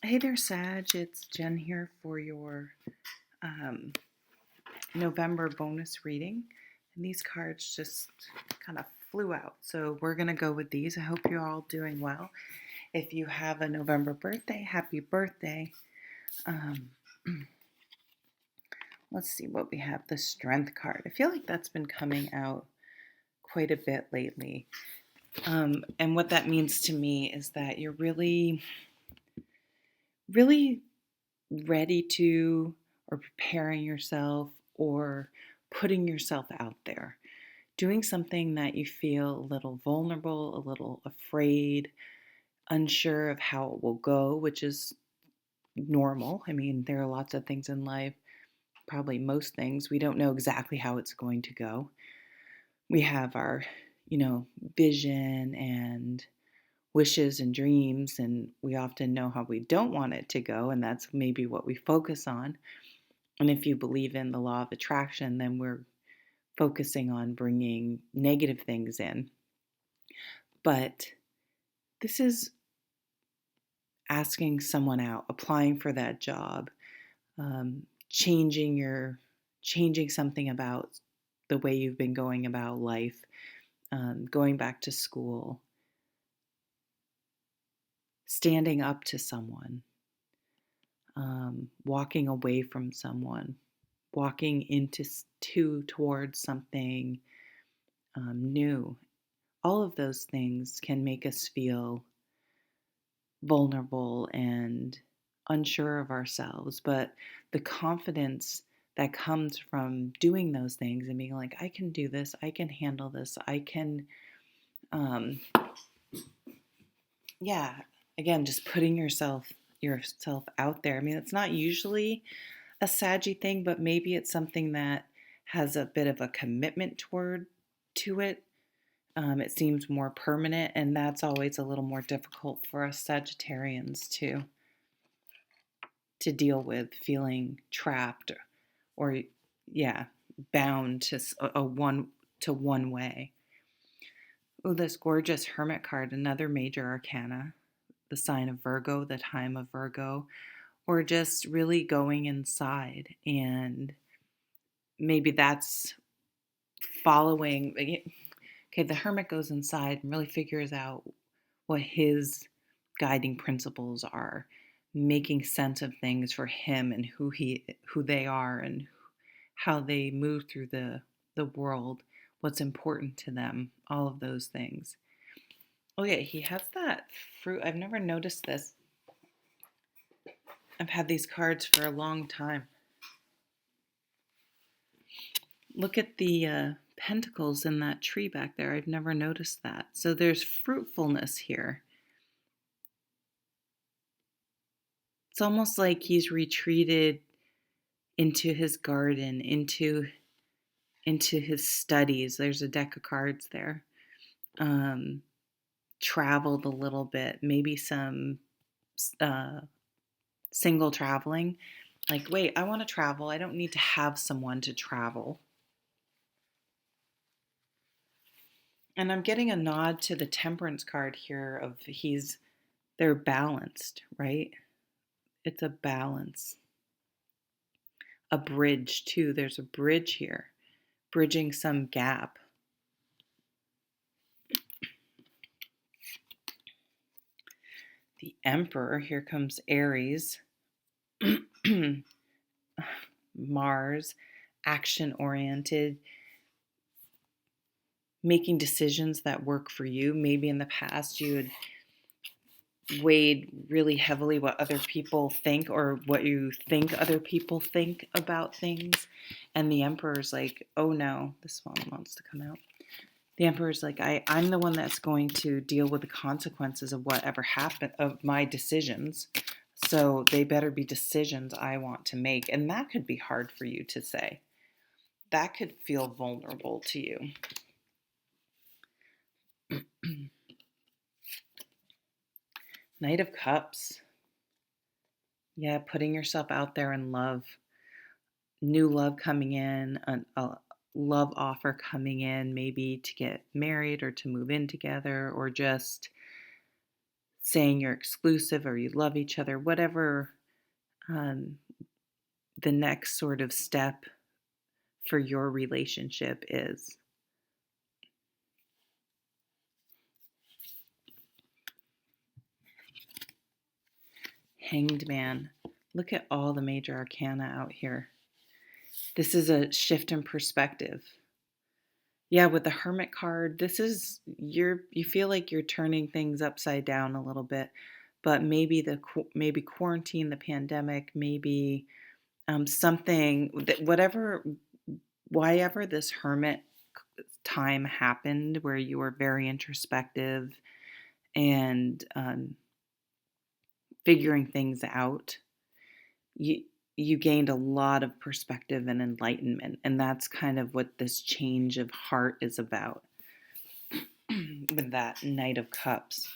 Hey there, Sag. It's Jen here for your um, November bonus reading. And these cards just kind of flew out. So we're going to go with these. I hope you're all doing well. If you have a November birthday, happy birthday. Um, let's see what we have. The Strength card. I feel like that's been coming out quite a bit lately. And what that means to me is that you're really, really ready to, or preparing yourself, or putting yourself out there, doing something that you feel a little vulnerable, a little afraid, unsure of how it will go, which is normal. I mean, there are lots of things in life, probably most things, we don't know exactly how it's going to go. We have our, vision and wishes and dreams, and we often know how we don't want it to go, and that's maybe what we focus on. And if you believe in the law of attraction, then we're focusing on bringing negative things in. But this is asking someone out, applying for that job, changing something about the way you've been going about life, going back to school, standing up to someone, walking away from someone, walking towards something new. All of those things can make us feel vulnerable and unsure of ourselves, but the confidence that comes from doing those things and being like, I can do this, I can handle this, I can, um, yeah, again, just putting yourself out there. I mean, it's not usually a saggy thing, but maybe it's something that has a bit of a commitment to it. It seems more permanent, and that's always a little more difficult for us Sagittarians to deal with, feeling trapped or yeah, bound to one way. Oh, this gorgeous Hermit card, another major arcana, the sign of Virgo, the time of Virgo, or just really going inside, and maybe that's following. Okay, the Hermit goes inside and really figures out what his guiding principles are, making sense of things for him and who they are and how they move through the world, what's important to them, all of those things. Oh yeah, he has that fruit. I've never noticed this. I've had these cards for a long time. Look at the pentacles in that tree back there. I've never noticed that. So there's fruitfulness here. It's almost like he's retreated into his garden, into his studies. There's a deck of cards there. Traveled a little bit, maybe some single traveling. Like, wait, I want to travel. I don't need to have someone to travel. And I'm getting a nod to the Temperance card here of they're balanced, right? It's a balance. A bridge too. There's a bridge here, bridging some gap. The Emperor, here comes Aries. Mars, action oriented, making decisions that work for you. Maybe in the past you had weighed really heavily what other people think or what you think other people think about things. And the Emperor's like, oh no, this one wants to come out. The Emperor's like, I'm the one that's going to deal with the consequences of whatever happened, of my decisions. So they better be decisions I want to make. And that could be hard for you to say. That could feel vulnerable to you. Knight of Cups. Yeah, putting yourself out there in love. New love coming in, a love offer coming in, maybe to get married or to move in together, or just saying you're exclusive or you love each other, whatever the next sort of step for your relationship is. Hanged Man. Look at all the major arcana out here. This is a shift in perspective. Yeah, with the Hermit card, this is you feel like you're turning things upside down a little bit, but maybe maybe quarantine, the pandemic, maybe something that why ever this Hermit time happened where you were very introspective and figuring things out, you gained a lot of perspective and enlightenment, and that's kind of what this change of heart is about with that Knight of Cups.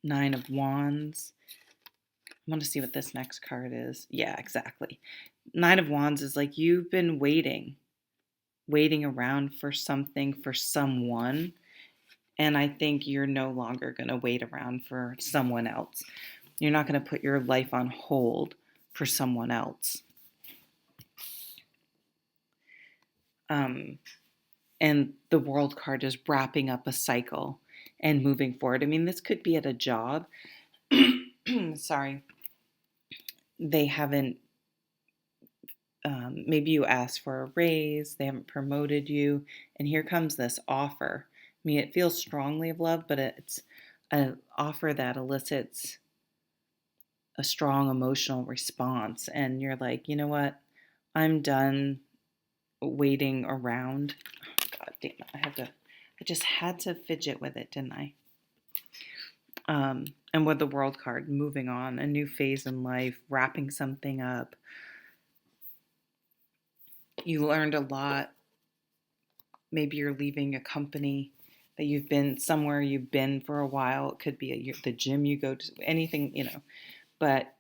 Nine of Wands. I want to see what this next card is. Yeah, exactly. Nine of Wands is like you've been waiting around for something, for someone, and I think you're no longer going to wait around for someone else. You're not going to put your life on hold for someone else. And the World card is wrapping up a cycle and moving forward. I mean, this could be at a job. Sorry. They haven't, maybe you asked for a raise, they haven't promoted you, and here comes this offer. I mean, it feels strongly of love, but it's an offer that elicits a strong emotional response. And you're like, you know what? I'm done waiting around. Oh, God damn it. I just had to fidget with it, didn't I? And with the World card, moving on, a new phase in life, wrapping something up. You learned a lot. Maybe you're leaving a company that you've been for a while. It could be the gym you go to, anything, but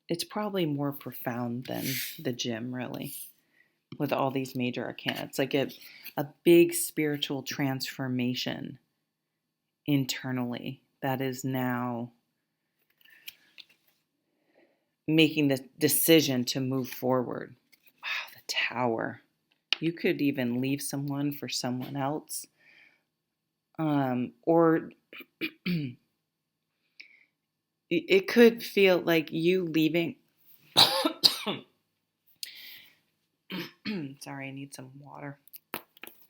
it's probably more profound than the gym, really, with all these major arcana. It's like a big spiritual transformation internally that is now making the decision to move forward. Wow, the Tower. You could even leave someone for someone else. Or it could feel like you leaving. Sorry, I need some water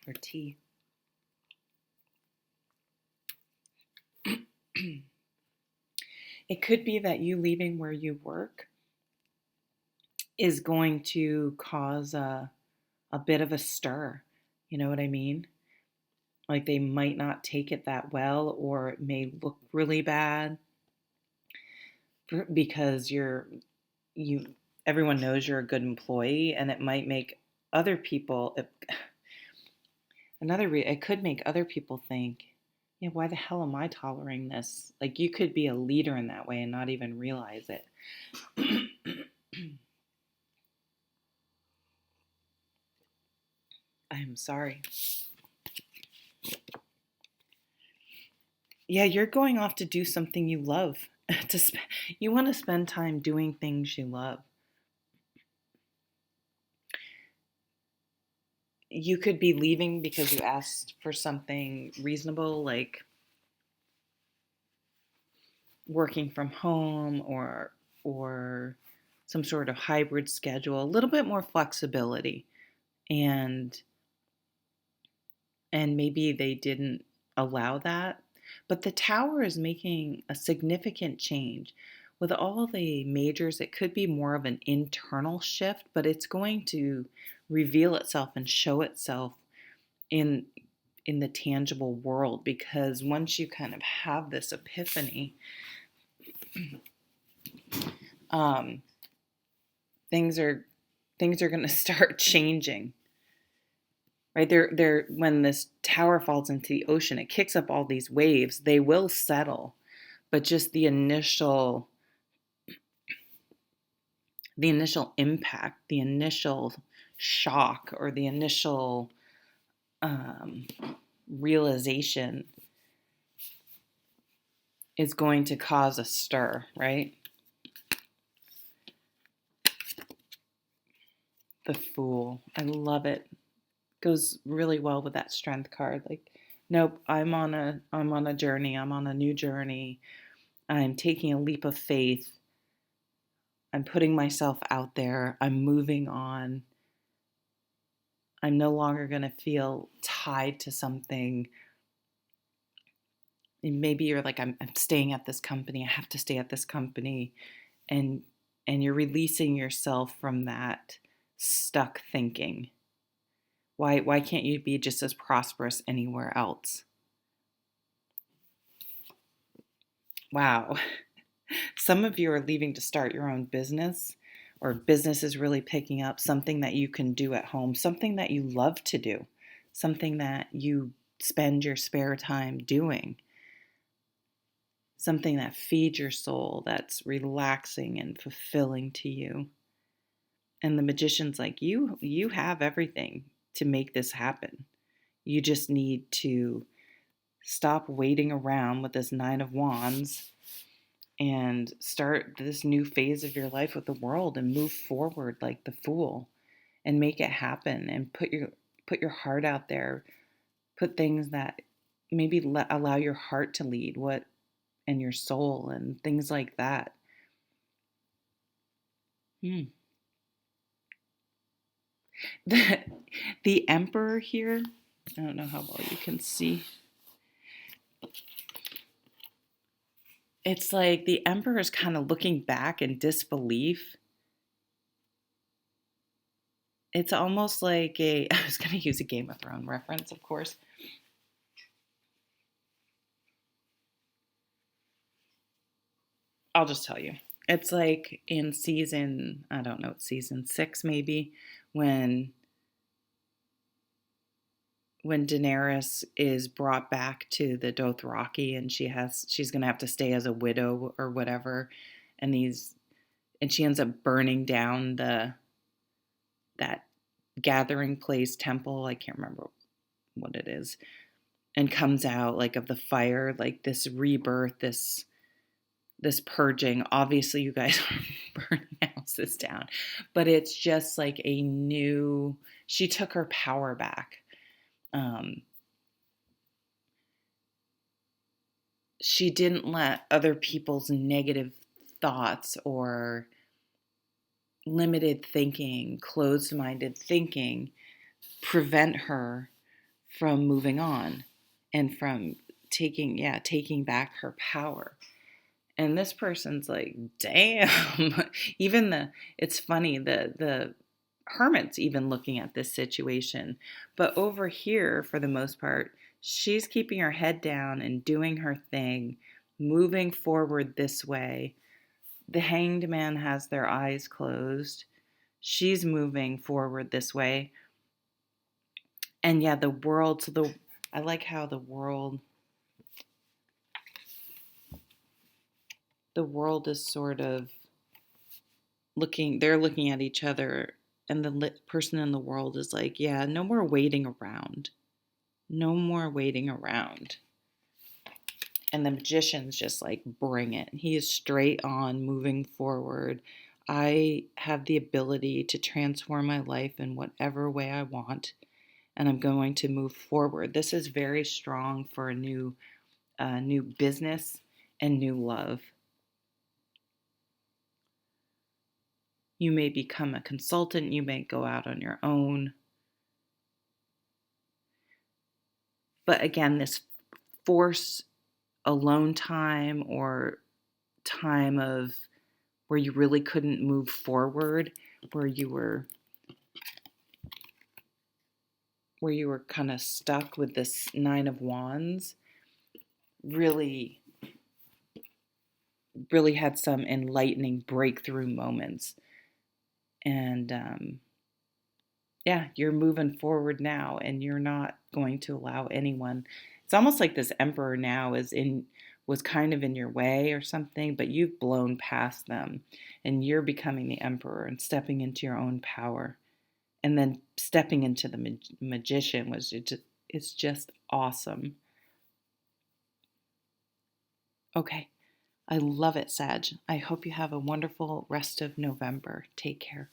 or tea. It could be that you leaving where you work is going to cause a bit of a stir. You know what I mean? Like they might not take it that well, or it may look really bad because everyone knows you're a good employee, and it might make other people, it could make other people think, yeah, why the hell am I tolerating this? Like you could be a leader in that way and not even realize it. I'm sorry. Yeah, you're going off to do something you love. You want to spend time doing things you love. You could be leaving because you asked for something reasonable, like working from home or some sort of hybrid schedule, a little bit more flexibility. And maybe they didn't allow that. But the Tower is making a significant change. With all the majors, it could be more of an internal shift, but it's going to reveal itself and show itself in the tangible world, because once you kind of have this epiphany, things are going to start changing. Right? When this tower falls into the ocean, it kicks up all these waves. They will settle, but just the initial impact, the initial shock, or the initial realization is going to cause a stir, right? The Fool. I love it. Goes really well with that Strength card. Like, nope, I'm on a journey. I'm on a new journey. I'm taking a leap of faith. I'm putting myself out there. I'm moving on. I'm no longer going to feel tied to something. And maybe you're like, I'm staying at this company. I have to stay at this company. And you're releasing yourself from that stuck thinking. Why can't you be just as prosperous anywhere else? Wow. Some of you are leaving to start your own business, or business is really picking up, something that you can do at home, something that you love to do, something that you spend your spare time doing, something that feeds your soul, that's relaxing and fulfilling to you. And the magician's like, you have everything to make this happen. You just need to stop waiting around with this 9 of Wands and start this new phase of your life with the world and move forward like the Fool and make it happen and put your heart out there. Put things that maybe allow your heart to lead, and your soul and things like that. Hmm. The, the Emperor here, I don't know how well you can see. It's like the Emperor is kind of looking back in disbelief. It's almost like I was going to use a Game of Thrones reference, of course. I'll just tell you. It's like in season, I don't know, it's season 6 maybe, when Daenerys is brought back to the Dothraki and she's going to have to stay as a widow or whatever, and she ends up burning down that gathering place temple. I can't remember what it is, and comes out like of the fire, like this rebirth, this purging. Obviously you guys are burning houses down, but it's just like she took her power back. She didn't let other people's negative thoughts or limited thinking, closed-minded thinking prevent her from moving on and from taking back her power. And this person's like, damn. It's funny, the Hermit's even looking at this situation. But over here, for the most part, she's keeping her head down and doing her thing, moving forward this way. The Hanged Man has their eyes closed. She's moving forward this way. And yeah, I like how the world is sort of they're looking at each other, and the person in the world is like, yeah, no more waiting around. No more waiting around. And the Magician's just like, bring it. He is straight on, moving forward. I have the ability to transform my life in whatever way I want, and I'm going to move forward. This is very strong for a new business and new love. You may become a consultant. You may go out on your own. But again, this force alone time or time of where you really couldn't move forward, where you were kind of stuck with this 9 of Wands, really had some enlightening breakthrough moments. And you're moving forward now, and you're not going to allow anyone. It's almost like this Emperor now was kind of in your way or something, but you've blown past them, and you're becoming the Emperor and stepping into your own power. And then stepping into the Magician it's just awesome. Okay. I love it, Sag. I hope you have a wonderful rest of November. Take care.